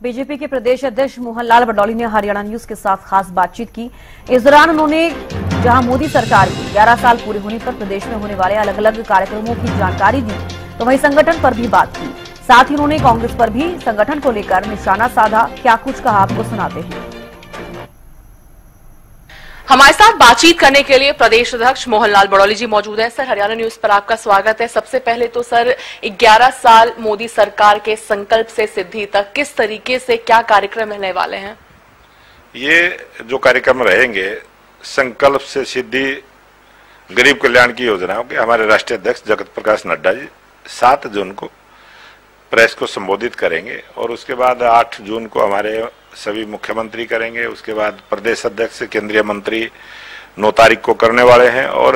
BJP के प्रदेश अध्यक्ष मोहनलाल बडौली ने हरियाणा न्यूज के साथ खास बातचीत की। इस दौरान उन्होंने जहां मोदी सरकार के 11 साल पूरे होने पर प्रदेश में होने वाले अलग अलग कार्यक्रमों की जानकारी दी, तो वहीं संगठन पर भी बात की। साथ ही उन्होंने कांग्रेस पर भी संगठन को लेकर निशाना साधा। क्या कुछ कहा, आपको सुनाते हैं। हमारे साथ बातचीत करने के लिए प्रदेश अध्यक्ष मोहनलाल बडौली जी मौजूद हैं। सर, हरियाणा न्यूज पर आपका स्वागत है। सबसे पहले तो सर, 11 साल मोदी सरकार के संकल्प से सिद्धि तक किस तरीके से क्या कार्यक्रम रहने वाले हैं? ये जो कार्यक्रम रहेंगे, संकल्प से सिद्धि गरीब कल्याण की योजनाओं के हमारे राष्ट्रीय अध्यक्ष जगत प्रकाश नड्डा जी 7 जून को प्रेस को संबोधित करेंगे और उसके बाद 8 जून को हमारे सभी मुख्यमंत्री करेंगे। उसके बाद प्रदेश अध्यक्ष केंद्रीय मंत्री 9 तारीख को करने वाले हैं और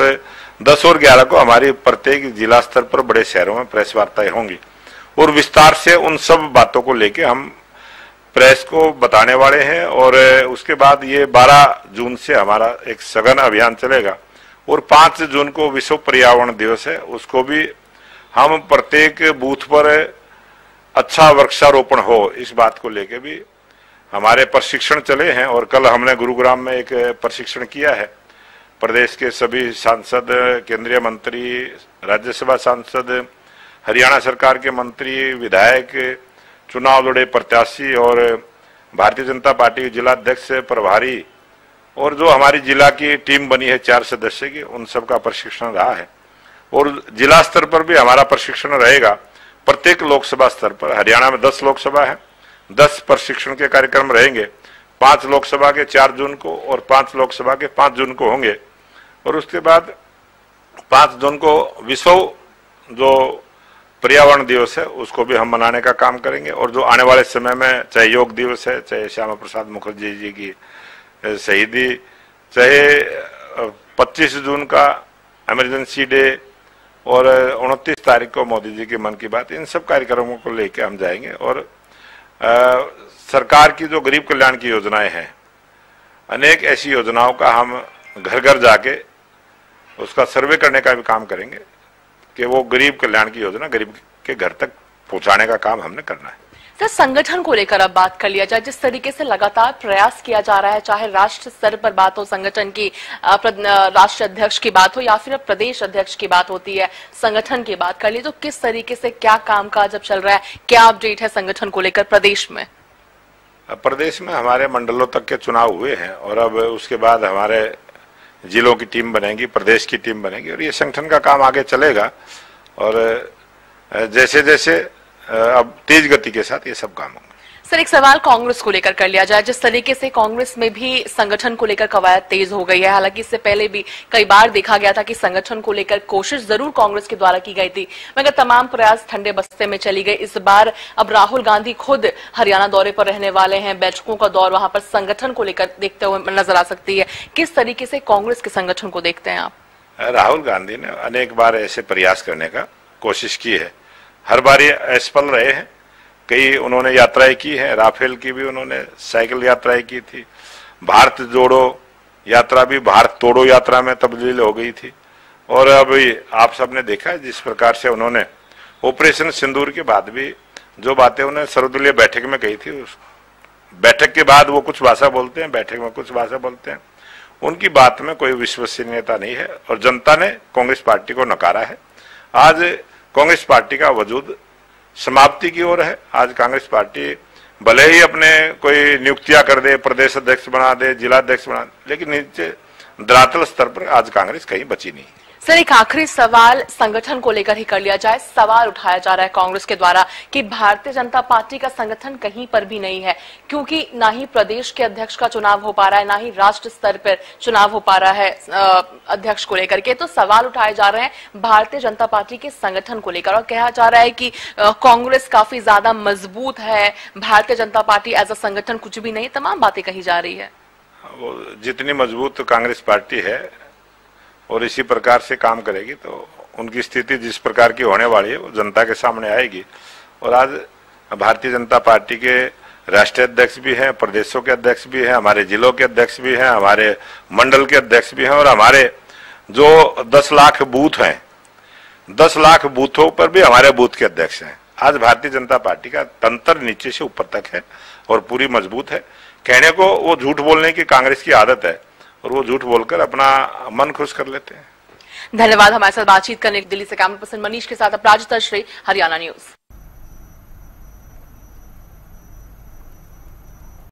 10 और 11 को हमारी प्रत्येक जिला स्तर पर बड़े शहरों में प्रेस वार्ताएं होंगी और विस्तार से उन सब बातों को लेके हम प्रेस को बताने वाले हैं। और उसके बाद ये 12 जून से हमारा एक सघन अभियान चलेगा और 5 जून को विश्व पर्यावरण दिवस है, उसको भी हम प्रत्येक बूथ पर अच्छा वृक्षारोपण हो, इस बात को लेके भी हमारे प्रशिक्षण चले हैं। और कल हमने गुरुग्राम में एक प्रशिक्षण किया है। प्रदेश के सभी सांसद, केंद्रीय मंत्री, राज्यसभा सांसद, हरियाणा सरकार के मंत्री, विधायक, चुनाव लड़े प्रत्याशी और भारतीय जनता पार्टी के जिला अध्यक्ष, प्रभारी और जो हमारी जिला की टीम बनी है 4 सदस्य की, उन सब का प्रशिक्षण रहा है। और जिला स्तर पर भी हमारा प्रशिक्षण रहेगा। प्रत्येक लोकसभा स्तर पर, हरियाणा में 10 लोकसभा है, 10 प्रशिक्षण के कार्यक्रम रहेंगे। 5 लोकसभा के 4 जून को और 5 लोकसभा के 5 जून को होंगे। और उसके बाद 5 जून को विश्व जो पर्यावरण दिवस है उसको भी हम मनाने का काम करेंगे। और जो आने वाले समय में चाहे योग दिवस है, चाहे श्यामा प्रसाद मुखर्जी जी की शहीदी, चाहे 25 जून का इमरजेंसी डे और 29 तारीख को मोदी जी की मन की बात, इन सब कार्यक्रमों को लेकर हम जाएंगे। और सरकार की जो गरीब कल्याण की योजनाएं हैं, अनेक ऐसी योजनाओं का हम घर घर जाके उसका सर्वे करने का भी काम करेंगे कि वो गरीब कल्याण की योजना गरीब के घर तक पहुंचाने का काम हमने करना है। सर, संगठन को लेकर अब बात कर लिया जाए। जिस तरीके से लगातार प्रयास किया जा रहा है, चाहे राष्ट्र स्तर पर बात हो, संगठन की राष्ट्रीय अध्यक्ष की बात हो या फिर प्रदेश अध्यक्ष की बात होती है, संगठन की बात कर ली, तो किस तरीके से क्या कामकाज अब चल रहा है, क्या अपडेट है संगठन को लेकर प्रदेश में? प्रदेश में हमारे मंडलों तक के चुनाव हुए हैं और अब उसके बाद हमारे जिलों की टीम बनेगी, प्रदेश की टीम बनेगी और ये संगठन का काम आगे चलेगा। और जैसे जैसे अब तेज गति के साथ ये सब काम होंगे। सर, एक सवाल कांग्रेस को लेकर कर लिया जाए। जिस तरीके से कांग्रेस में भी संगठन को लेकर कवायद तेज हो गई है, हालांकि इससे पहले भी कई बार देखा गया था कि संगठन को लेकर कोशिश जरूर कांग्रेस के द्वारा की गई थी, मगर तमाम प्रयास ठंडे बस्ते में चली गई। इस बार अब राहुल गांधी खुद हरियाणा दौरे पर रहने वाले हैं, बैठकों का दौर वहां पर संगठन को लेकर देखते हुए नजर आ सकती है। किस तरीके से कांग्रेस के संगठन को देखते हैं आप? राहुल गांधी ने अनेक बार ऐसे प्रयास करने का कोशिश की है, हर बार ये असफल रहे हैं। कई उन्होंने यात्राएं की हैं, राफेल की भी उन्होंने साइकिल यात्राएं की थी, भारत जोड़ो यात्रा भी भारत तोड़ो यात्रा में तब्दील हो गई थी। और अभी आप सबने देखा है जिस प्रकार से उन्होंने ऑपरेशन सिंदूर के बाद भी जो बातें उन्हें सर्वदलीय बैठक में कही थी, उस बैठक के बाद वो कुछ भाषा बोलते हैं, बैठक में कुछ भाषा बोलते हैं, उनकी बात में कोई विश्वसनीयता नहीं है और जनता ने कांग्रेस पार्टी को नकारा है। आज कांग्रेस पार्टी का वजूद समाप्ति की ओर है। आज कांग्रेस पार्टी भले ही अपने कोई नियुक्तियां कर दे, प्रदेश अध्यक्ष बना दे, जिला अध्यक्ष बना दे, लेकिन नीचे धरातल स्तर पर आज कांग्रेस कहीं बची नहीं। सर, एक आखिरी सवाल संगठन को लेकर ही कर लिया जाए। सवाल उठाया जा रहा है कांग्रेस के द्वारा कि भारतीय जनता पार्टी का संगठन कहीं पर भी नहीं है, क्योंकि ना ही प्रदेश के अध्यक्ष का चुनाव हो पा रहा है, ना ही राष्ट्र स्तर पर चुनाव हो पा रहा है अध्यक्ष को लेकर के। तो सवाल उठाए जा रहे हैं भारतीय जनता पार्टी के संगठन को लेकर और कहा जा रहा है कि कांग्रेस काफी ज्यादा मजबूत है, Bharatiya Janata party as a संगठन कुछ भी नहीं, तमाम बातें कही जा रही है। वो जितनी मजबूत कांग्रेस पार्टी है और इसी प्रकार से काम करेगी तो उनकी स्थिति जिस प्रकार की होने वाली है वो जनता के सामने आएगी। और आज भारतीय जनता पार्टी के राष्ट्रीय अध्यक्ष भी हैं, प्रदेशों के अध्यक्ष भी हैं, हमारे जिलों के अध्यक्ष भी हैं, हमारे मंडल के अध्यक्ष भी हैं और हमारे जो 10 लाख बूथ हैं, 10 लाख बूथों पर भी हमारे बूथ के अध्यक्ष हैं। आज भारतीय जनता पार्टी का तंत्र नीचे से ऊपर तक है और पूरी मजबूत है। कहने को वो झूठ बोलने की कांग्रेस की आदत है और वो झूठ बोलकर अपना मन खुश कर लेते हैं। धन्यवाद। हमारे साथ बातचीत करने दिल्ली से कैमरा पर्सन मनीष के साथ अपराजिता श्री, हरियाणा न्यूज।